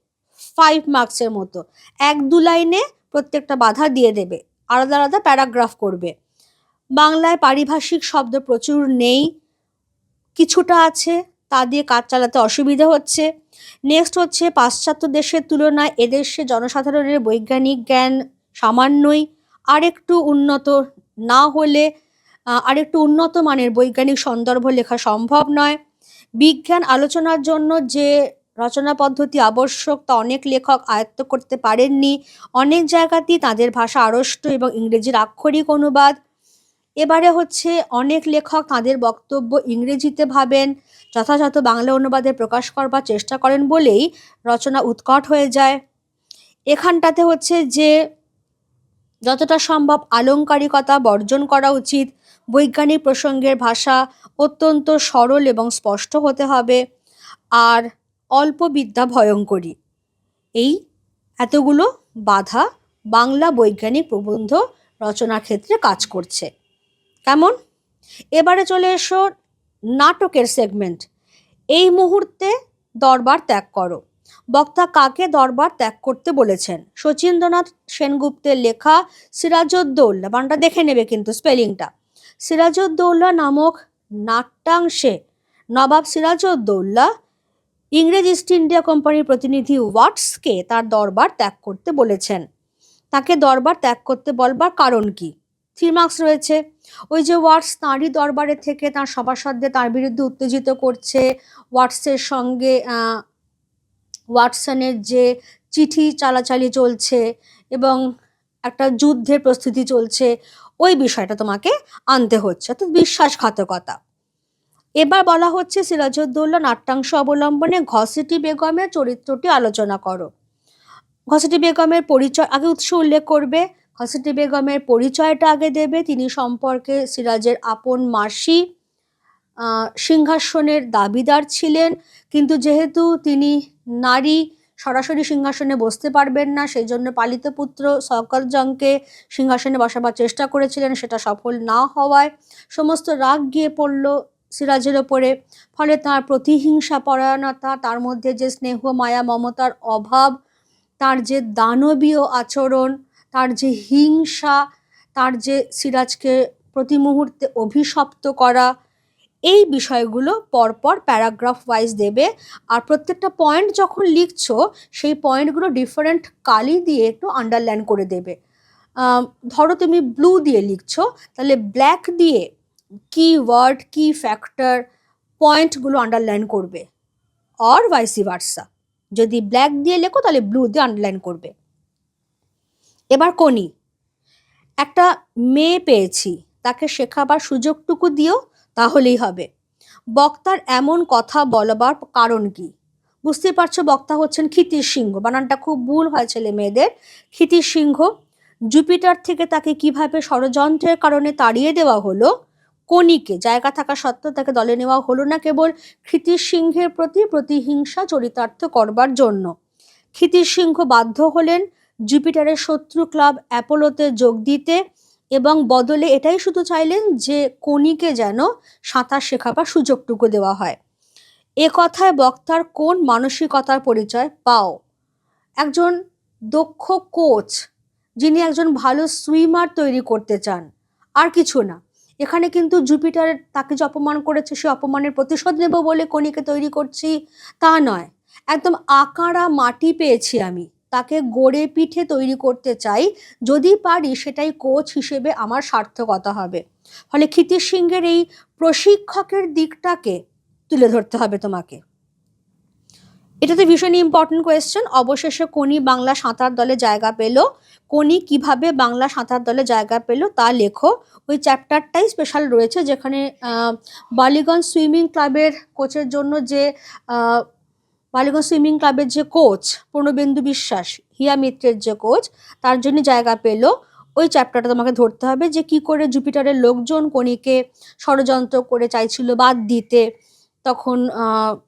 5 মার্কসের মতো। 1-2 লাইনে প্রত্যেকটা বাধা দিয়ে দেবে, আলাদা আলাদা প্যারাগ্রাফ করবে। বাংলায় পারিভাষিক শব্দ প্রচুর নেই, কিছুটা আছে, তা দিয়ে কাজ চালাতে অসুবিধা হচ্ছে। নেক্সট হচ্ছে পাশ্চাত্য দেশের তুলনায় এদেশে জনসাধারণের বৈজ্ঞানিক জ্ঞান সামান্যই, আরেকটু উন্নত না হলে আরেকটু উন্নত মানের বৈজ্ঞানিক সন্দর্ভ লেখা সম্ভব নয়। বিজ্ঞান আলোচনার জন্য যে রচনা পদ্ধতি আবশ্যক তা অনেক লেখক আয়ত্ত করতে পারেননি। অনেক জায়গাতেই তাদের ভাষা আড়ষ্ট এবং ইংরেজির আক্ষরিক অনুবাদ। এবারে হচ্ছে অনেক লেখক তাদের বক্তব্য ইংরেজিতে ভাবেন, যথাযথ বাংলা অনুবাদে প্রকাশ করবার চেষ্টা করেন বলেই রচনা উৎকট হয়ে যায়। এখানটাতে হচ্ছে যে যতটা সম্ভব আলংকারিকতা বর্জন করা উচিত। বৈজ্ঞানিক প্রসঙ্গের ভাষা অত্যন্ত সরল এবং স্পষ্ট হতে হবে। আর অল্প বিদ্যা ভয়ঙ্করী। এই এতগুলো বাধা বাংলা বৈজ্ঞানিক প্রবন্ধ রচনার ক্ষেত্রে কাজ করছে। কেমন? এবারে চলে এসো নাটকের সেগমেন্ট। এই মুহূর্তে দরবার ত্যাগ করো। বক্তা কাকে দরবার ত্যাগ করতে বলেছেন? শচীন্দ্রনাথ সেনগুপ্তের লেখা সিরাজউদ্দৌলা, বানটা দেখে নেবে কিন্তু স্পেলিংটা। সিরাজউদ্দৌলা নামক নাট্যাংশে নবাব সিরাজউদ্দৌলা ইংরেজ ইস্ট ইন্ডিয়া কোম্পানির প্রতিনিধি ওয়াটসকে তার দরবার ত্যাগ করতে বলেছেন। তাকে দরবার ত্যাগ করতে বলবার কারণ কি? 3 মার্কস রয়েছে। ওই যে ওয়াটস তাঁরই দরবারে থেকে তার সভাসদদের তার বিরুদ্ধে উত্তেজিত করছে, ওয়াটসের সঙ্গে ওয়াটসনের যে চিঠি চালাচালি চলছে এবং একটা যুদ্ধের প্রস্তুতি চলছে, ওই বিষয়টা তোমাকে আনতে হচ্ছে, অর্থাৎ বিশ্বাসঘাতকতা। এবার বলা হচ্ছে সিরাজউদ্দৌলা নাট্যাংশ অবলম্বনে ঘসেটি বেগমের চরিত্রটি আলোচনা করো। ঘসেটি বেগমের পরিচয় আগে, উৎস উল্লেখ করবে। ঘসেটি বেগমের পরিচয়টা আগে দেবে। তিনি সম্পর্কে সিরাজের আপন মাসি, সিংহাসনের দাবিদার ছিলেন, কিন্তু যেহেতু তিনি নারী সরাসরি সিংহাসনে বসতে পারবেন না, সেই জন্য পালিত পুত্র শওকত জংকে সিংহাসনে বসাবার চেষ্টা করেছিলেন, সেটা সফল না হওয়ায় সমস্ত রাগ গিয়ে পড়ল সিরাজের ওপরে। ফলে তার প্রতিহিংসা পরায়ণতা, তার মধ্যে যে স্নেহ মায়া মমতার অভাব, তার যে দানবীয় আচরণ, তার যে হিংসা, তার যে সিরাজকে প্রতি মুহূর্তে অভিশপ্ত করা, এই বিষয়গুলো পরপর প্যারাগ্রাফ ওয়াইজ দেবে। আর প্রত্যেকটা পয়েন্ট যখন লিখছো সেই পয়েন্টগুলো ডিফারেন্ট কালি দিয়ে একটু আন্ডারলাইন করে দেবে। ধরো তুমি ব্লু দিয়ে লিখছো, তাহলে ব্ল্যাক দিয়ে কি ওয়ার্ড, কি ফ্যাক্টর, পয়েন্টগুলো আন্ডারলাইন করবে। অর ভাইসি ভার্সা, যদি ব্ল্যাক দিয়ে লেখো তাহলে ব্লু দিয়ে আন্ডারলাইন করবে। এবার কোনি, একটা মেয়ে পেয়েছি, তাকে শেখাবার সুযোগটুকু দিও, তাহলেই হবে। বক্তার এমন কথা বলবার কারণ কি? বুঝতে পারছো বক্তা হচ্ছেন ক্ষিতিশ সিংহ, বানানটা খুব ভুল হয় ছেলে মেয়েদের। ক্ষিতিশ সিংহ জুপিটার থেকে তাকে কিভাবে ষড়যন্ত্রের কারণে তাড়িয়ে দেওয়া হলো, কোনিকে জায়গা থাকা সত্ত্বেও তাকে দলে নেওয়া হলো না কেবল ক্ষিতিশ সিংহের প্রতি প্রতিহিংসা চরিতার্থ করবার জন্য। ক্ষিতিশ সিংহ বাধ্য হলেন জুপিটারের শত্রু ক্লাব অ্যাপোলোতে যোগ দিতে এবং বদলে এটাই শুধু চাইলেন যে কোনিকে যেন সাঁতার শেখাবার সুযোগটুকু দেওয়া হয়। এ কথায় বক্তার কোন মানসিকতার পরিচয় পাও? একজন দক্ষ কোচ যিনি একজন ভালো সুইমার তৈরি করতে চান, আর কিছু না। এখানে কিন্তু জুপিটার তাকে যে অপমান করেছে সে অপমানের প্রতিশোধ নেব বলে কোনিকে তৈরি করছি তা নয়, একদম আকারা মাটি পেয়েছি আমি, তাকে গড়ে পিঠে তৈরি করতে চাই, যদি পারি সেটাই কোচ হিসেবে আমার সার্থকতা হবে। ফলে ক্ষিতিশ সিংহের এই প্রশিক্ষকের দিকটাকে তুলে ধরতে হবে তোমাকে। এটা তো ভীষণ ইম্পর্টেন্ট কোয়েশ্চেন। অবশেষে কোনি বাংলা সাঁতার দলে জায়গা পেল। কোনি কিভাবে বাংলা সাঁতার দলে জায়গা পেল তা লেখো। ওই চ্যাপ্টারটাই স্পেশাল রয়েছে, যেখানে বালিগঞ্জ সুইমিং ক্লাবের কোচের জন্য যে বালিগঞ্জ সুইমিং ক্লাবের যে কোচ পূর্ণবেন্দু বিশ্বাস, হিয়া মিত্রের যে কোচ, তার জন্য জায়গা পেল। ওই চ্যাপ্টারটা তোমাকে ধরতে হবে, যে কি করে জুপিটারের লোকজন কোনিকে ষড়যন্ত্র করে চাইছিল বাদ দিতে। তখন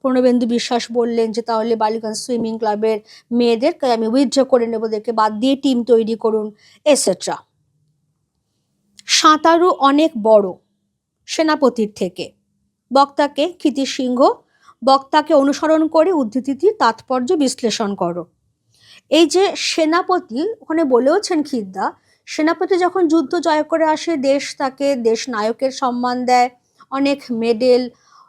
পূর্ণবেন্দু বিশ্বাস বললেন যে তাহলে বালিগঞ্জ সুইমিং ক্লাবের মেয়েদেরকে আমি উইথড্র করে নেব, ওদেরকে বাদ দিয়ে টিম তৈরি করুন, এটসেট্রা। সাঁতারু অনেক বড় সেনাপতির থেকে। বক্তাকে ক্ষিতিশ সিংহ, বক্তাকে অনুসরণ করে উদ্ধৃতিটির তাৎপর্য বিশ্লেষণ করো। এই যে সেনাপতি, ওখানে বলেওছেন খিদ্দা, সেনাপতি যখন যুদ্ধ জয় করে আসে দেশ তাকে দেশ নায়কের সম্মান দেয়, অনেক মেডেল,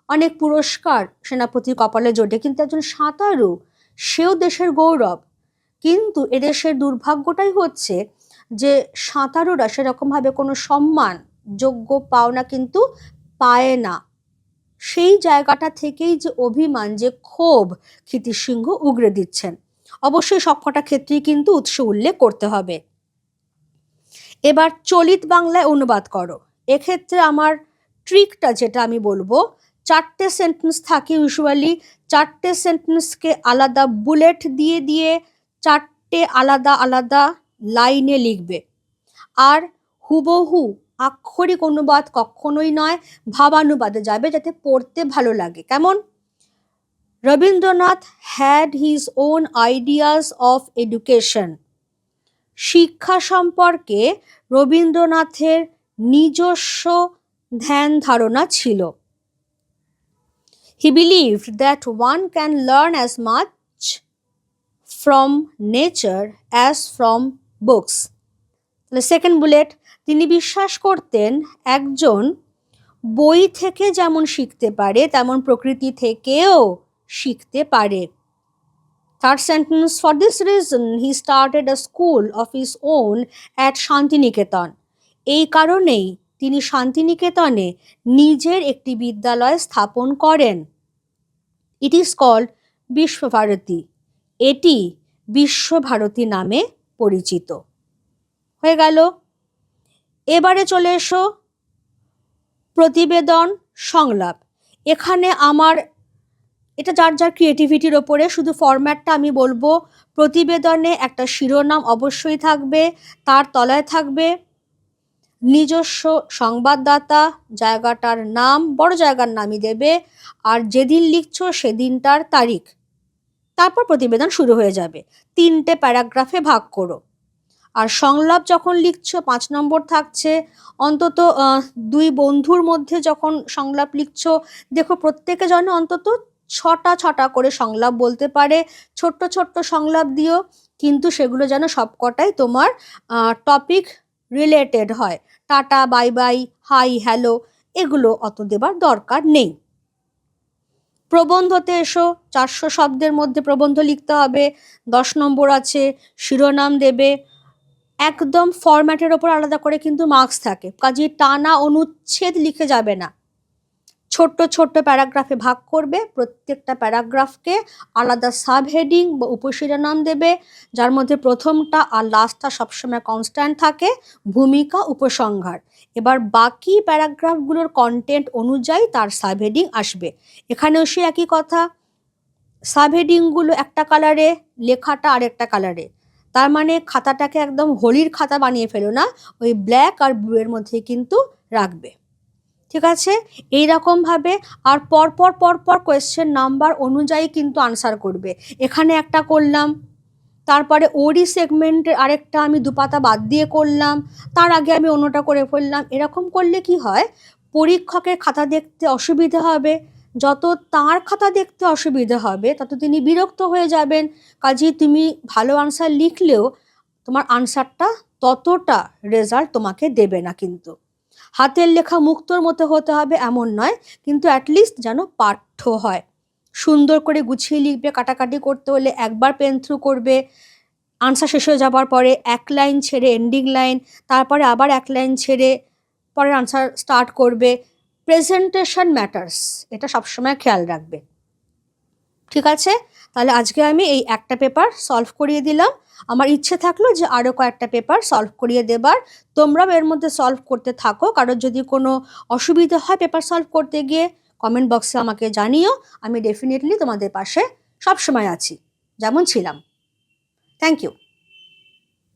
অনেক পুরস্কার সেনাপতির কপালে জোটে, কিন্তু একজন সাঁতারু সেও দেশের গৌরব। কিন্তু এদেশের দুর্ভাগ্যটাই হচ্ছে যে সাঁতারুরা সেরকমভাবে কোনো সম্মান যোগ্য পাওনা কিন্তু পায় না। সেই জায়গাটা থেকেই যে অভিমান, যে ক্ষোভ ক্ষিতিশ সিংহ উগরে দিচ্ছেন। অবশ্যই সবকটা ক্ষেত্রেই কিন্তু উৎস উল্লেখ করতে হবে। এবার চলিত বাংলায় অনুবাদ করো। এক্ষেত্রে আমার ট্রিকটা যেটা আমি বলবো, 4টে সেন্টেন্স থাকে ইউজুয়ালি, 4টে সেন্টেন্সকে আলাদা বুলেট দিয়ে দিয়ে 4টে আলাদা আলাদা লাইনে লিখবে। আর হুবহু আক্ষরিক অনুবাদ কখনোই নয়, ভাবানুবাদে যাবে, যাতে পড়তে ভালো লাগে। কেমন? Rabindranath had his own ideas of education. শিক্ষা সম্পর্কে রবীন্দ্রনাথের নিজস্ব ধ্যান ধারণা ছিল। He believed that one can learn as much from nature as from books. The second bullet, তিনি বিশ্বাস করতেন একজন বই থেকে যেমন শিখতে পারে তেমন প্রকৃতি থেকেও শিখতে পারে। Third sentence, for this reason he started a school of his own at Santiniketan. এই কারণেই তিনি শান্তিনিকেতনে নিজের একটি বিদ্যালয় স্থাপন করেন। It is called Visva Bharati. এটি বিশ্বভারতী নামে পরিচিত। হয়ে গেল। এবারে চলে এসো প্রতিবেদন সংলাপ। এখানে আমার এটা যার যার ক্রিয়েটিভিটির ওপরে, শুধু ফরম্যাটটা আমি বলবো। প্রতিবেদনে একটা শিরোনাম অবশ্যই থাকবে, তার তলায় থাকবে নিজস্ব সংবাদদাতা, জায়গাটার নাম, বড় জায়গার নামই দেবে, আর যেদিন লিখছো সেদিনটার তারিখ। তারপর প্রতিবেদন শুরু হয়ে যাবে। 3টে প্যারাগ্রাফে ভাগ করো। আর সংলাপ যখন লিখছো 5 নম্বর থাকছে। অন্তত 2 বন্ধুর মধ্যে যখন সংলাপ লিখছো, দেখো প্রত্যেকে যেন অন্তত 6টা করে সংলাপ বলতে পারে। ছোট্ট ছোট্ট সংলাপ দিও, কিন্তু সেগুলো যেন সবকটাই তোমার টপিক রিলেটেড হয়। Tata, bye bye, hi, hello, এগুলো অত দেবার দরকার নেই। প্রবন্ধতে এসো। 400 শব্দের মধ্যে প্রবন্ধ লিখতে হবে। 10 নম্বর আছে, শিরোনাম দেবে। একদম ফরম্যাটের ওপর আলাদা করে কিন্তু মার্কস থাকে, কাজে টানা অনুচ্ছেদ লিখে যাবে না। ছোট্ট ছোট্ট প্যারাগ্রাফে ভাগ করবে, প্রত্যেকটা প্যারাগ্রাফকে আলাদা সাব হেডিং বা উপশিরোনাম দেবে, যার মধ্যে প্রথমটা আর লাস্টটা সবসময় কনস্ট্যান্ট থাকে, ভূমিকা, উপসংহার। এবার বাকি প্যারাগ্রাফগুলোর কন্টেন্ট অনুযায়ী তার সাব হেডিং আসবে। এখানেও সে একই কথা, সাব হেডিংগুলো একটা কালারে, লেখাটা আরেকটা কালারে। তার মানে খাতাটাকে একদম হোলির খাতা বানিয়ে ফেলো না, ওই ব্ল্যাক আর ব্লু এর মধ্যে কিন্তু রাখবে। ঠিক আছে? এইরকমভাবে আর পরপর কোয়েশ্চেন নাম্বার অনুযায়ী কিন্তু আনসার করবে। এখানে একটা করলাম, তারপরে ওরই সেগমেন্টের আরেকটা আমি 2 পাতা বাদ দিয়ে করলাম, তার আগে আমি অন্যটা করে ফেললাম। এরকম করলে কি হয়, পরীক্ষকের খাতা দেখতে অসুবিধে হবে, যত তার খাতা দেখতে অসুবিধে হবে তত তিনি বিরক্ত হয়ে যাবেন। কাজেই তুমি ভালো আনসার লিখলেও তোমার আনসারটা ততটা রেজাল্ট তোমাকে দেবে না। কিন্তু হাতের লেখা মুক্তোর মতো হতে হবে এমন নয়, কিন্তু অ্যাটলিস্ট যেন পাঠ্য হয়। সুন্দর করে গুছিয়ে লিখবে, কাটাকাটি করতে হলে একবার পেন থ্রু করবে, আনসার শেষ হয়ে যাবার পরে 1 লাইন ছেড়ে এন্ডিং লাইন, তারপরে আবার 1 লাইন ছেড়ে পরের আনসার স্টার্ট করবে। প্রেজেন্টেশন ম্যাটার্স, এটা সবসময় খেয়াল রাখবে। ঠিক আছে, তাহলে আজকে আমি এই একটা পেপার সলভ করিয়ে দিলাম। আমার ইচ্ছে থাকলো যে আরও কয়েকটা পেপার সলভ করিয়ে দেবার, তোমরাও এর মধ্যে সলভ করতে থাকো। কারোর যদি কোনো অসুবিধা হয় পেপার সলভ করতে গিয়ে কমেন্ট বক্সে আমাকে জানিও, আমি ডেফিনেটলি তোমাদের পাশে সবসময় আছি, যেমন ছিলাম। Thank you.